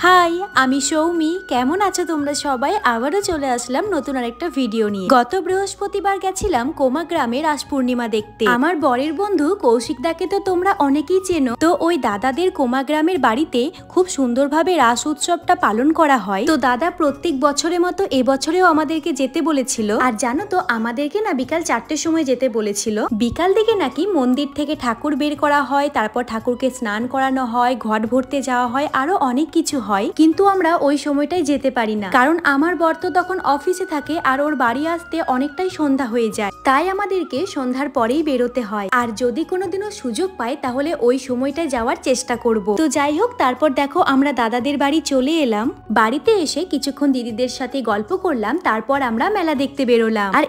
High, আমি সৌমি। কেমন আছো তোমরা সবাই? আবারও চলে আসলাম নতুন আরেকটা ভিডিও নিয়ে। গত বৃহস্পতিবার গেছিলাম কোমা গ্রামে রাস পূর্ণিমা দেখতে। আমার বরের বন্ধু কৌশিক দাকে তো তোমরা অনেকেই চেনো। তো ওই দাদাদের কোমা গ্রামের বাড়িতে খুব সুন্দরভাবে রাস উৎসবটা পালন করা হয়। তো দাদা প্রত্যেক বছরের মতো এবছরেও আমাদেরকে যেতে বলেছিল। আর জানো তো আমাদেরকে না বিকাল 4টের সময় যেতে বলেছিল। বিকাল দিকে নাকি মন্দির থেকে ঠাকুর বের করা হয়, তারপর ঠাকুরকে স্নান করানো হয়, ঘট ভরতে যাওয়া হয়, আরো অনেক কিছু হয়। কিন্তু আমরা ওই সময়টাই যেতে পারি না, কারণ আমার বর তো তখন অফিসে থাকে আর ওর বাড়ি আসতে অনেকটাই সন্ধ্যা হয়ে যায়। তাই আমাদেরকে সন্ধ্যার পরেই বেরোতে হয়। আর যদি কোনোদিনও সুযোগ পাই তাহলে ওই সময়টায় যাওয়ার চেষ্টা করব। তো যাই হোক, তারপর দেখো আমরা দাদাদের বাড়ি চলে এলাম। বাড়িতে এসে কিছুক্ষণ দিদিদের সাথে গল্প করলাম, তারপর আমরা মেলা দেখতে বেরোলাম। আর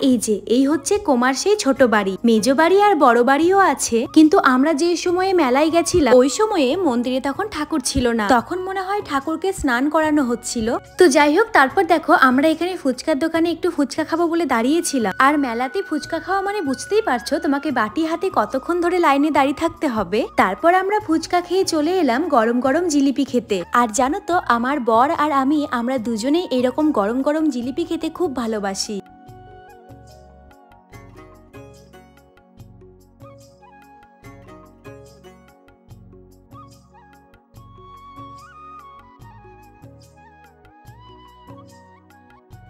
এই হচ্ছে কোমার সেই ছোট বাড়ি। মেজ বাড়ি আর বড় বাড়িও আছে, কিন্তু আমরা যে সময়ে মেলায় গেছিলাম ওই সময়ে মন্দিরে তখন ঠাকুর ছিল না। তখন মনে হয় ঠাকুরকে স্নান করানো হচ্ছিল। তো যাই হোক, তারপর দেখো আমরা এখানে ফুচকার দোকানে একটু ফুচকা খাবো বলে দাঁড়িয়েছিলাম। আর মেলাতে ফুচকা খাওয়া মানে বুঝতেই পারছো, তোমাকে বাটি হাতে কতক্ষণ ধরে লাইনে দাঁড়িয়ে থাকতে হবে। তারপর আমরা ফুচকা খেয়ে চলে এলাম গরম গরম জিলিপি খেতে। আর জানো তো আমার বর আর আমরা দুজনেই এরকম গরম গরম জিলিপি খেতে খুব ভালোবাসি।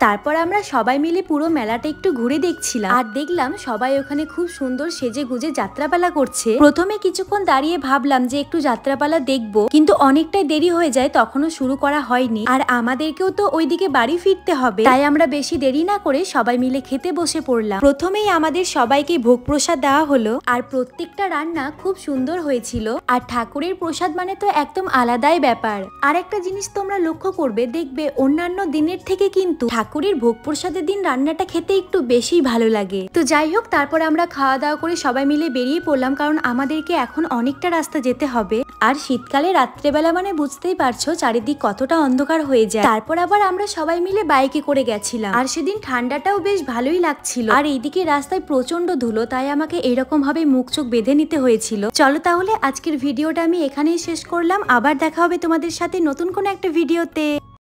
তারপর আমরা সবাই মিলে পুরো মেলাটা একটু ঘুরে দেখছিলাম। আর দেখলাম সবাই ওখানে খুব সুন্দর সেজে গুজে যাত্রাপালা করছে। প্রথমে কিছুক্ষণ দাঁড়িয়ে ভাবলাম যে একটু যাত্রাপালা দেখবো, কিন্তু অনেকটাই দেরি হয়ে যায়, তখনও শুরু করা হয়নি। আর আমাদেরকেও তো ওইদিকে বাড়ি ফিরতে হবে, তাই আমরা বেশি দেরি না করে সবাই মিলে খেতে বসে পড়লাম। প্রথমেই আমাদের সবাইকে ভোগ প্রসাদ দেওয়া হলো, আর প্রত্যেকটা রান্না খুব সুন্দর হয়েছিল। আর ঠাকুরের প্রসাদ মানে তো একদম আলাদাই ব্যাপার। আর একটা জিনিস তোমরা লক্ষ্য করবে, দেখবে অন্যান্য দিনের থেকে কিন্তু ঠাকুরের ভোগ প্রসাদের দিন রান্নাটা খেতে একটু বেশি ভালো লাগে। তো যাই হোক, তারপর আমরা খাওয়া দাওয়া করে সবাই মিলে বেরিয়ে পড়লাম, কারণ আমাদেরকে এখন অনেকটা রাস্তা যেতে হবে। আর শীতকালে রাত্রেবেলা মানে বুঝতেই পারছো চারিদিক কতটা অন্ধকার হয়ে যায়। তারপর আবার আমরা সবাই মিলে বাইকে করে গেছিলাম, আর সেদিন ঠান্ডাটাও বেশ ভালোই লাগছিল। আর এইদিকে রাস্তায় প্রচন্ড ধুলো, তাই আমাকে এরকম ভাবে মুখ চোখ বেঁধে নিতে হয়েছিল। চলো তাহলে আজকের ভিডিওটা আমি এখানেই শেষ করলাম। আবার দেখা হবে তোমাদের সাথে নতুন কোনো একটা ভিডিওতে।